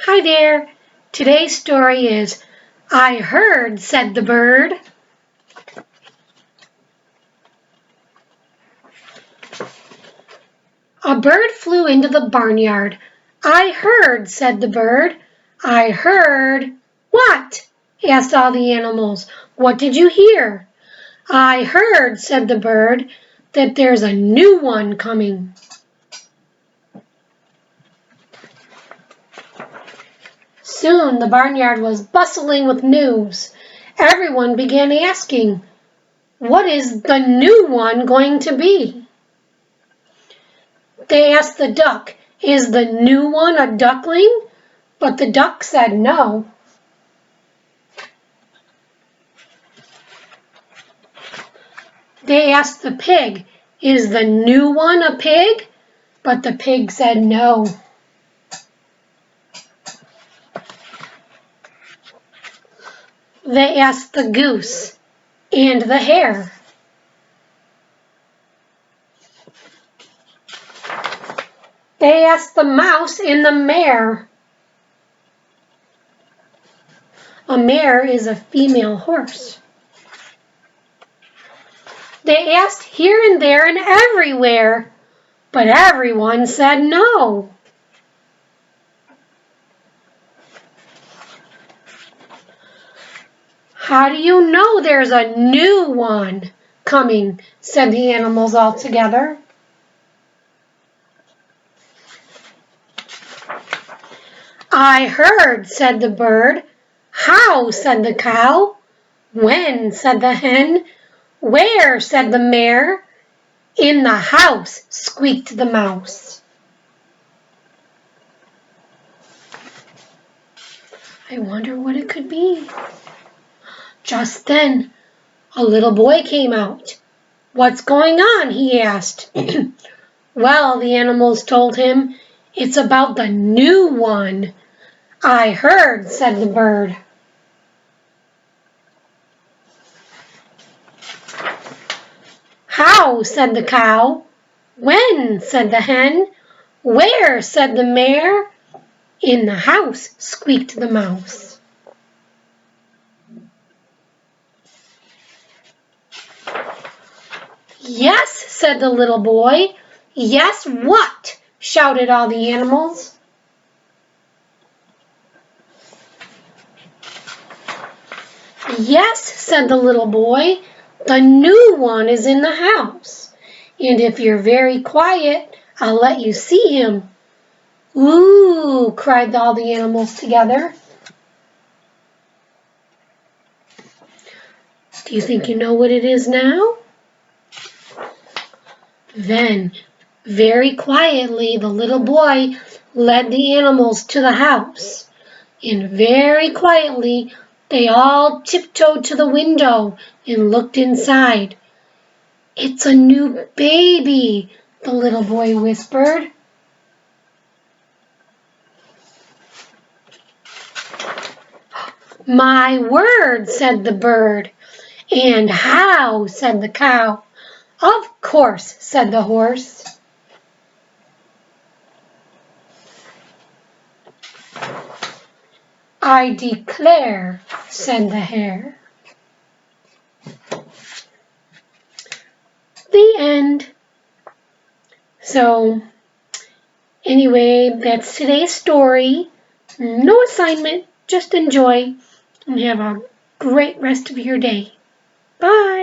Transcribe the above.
Hi there. Today's story is I Heard, Said the Bird. A bird flew into the barnyard. I heard, said the bird. I heard. What? Asked all the animals. What did you hear? I heard, said the bird, that there's a new one coming. Soon the barnyard was bustling with news. Everyone began asking, what is the new one going to be? They asked the duck, is the new one a duckling? But the duck said no. They asked the pig, is the new one a pig? But the pig said no. They asked the goose and the hare. They asked the mouse and the mare. A mare is a female horse. They asked here and there and everywhere, but everyone said no. How do you know there's a new one coming? Said the animals all together. I heard, said the bird. How? Said the cow. When? Said the hen. Where? Said the mare. In the house, squeaked the mouse. I wonder what it could be. Just then, a little boy came out. What's going on? He asked. Well, the animals told him, it's about the new one. I heard, said the bird. How? Said the cow. When? Said the hen. Where? Said the mare. In the house, squeaked the mouse. Yes, said the little boy. Yes, what? Shouted all the animals. Yes, said the little boy. The new one is in the house. And if you're very quiet, I'll let you see him. Ooh, cried all the animals together. Do you think you know what it is now? Then, very quietly, the little boy led the animals to the house. And very quietly, they all tiptoed to the window and looked inside. It's a new baby, the little boy whispered. My word, said the bird. And how, said the cow. Of course, said the horse. I declare, said the hare. The end. So, anyway, that's today's story. No assignment, just enjoy and have a great rest of your day. Bye.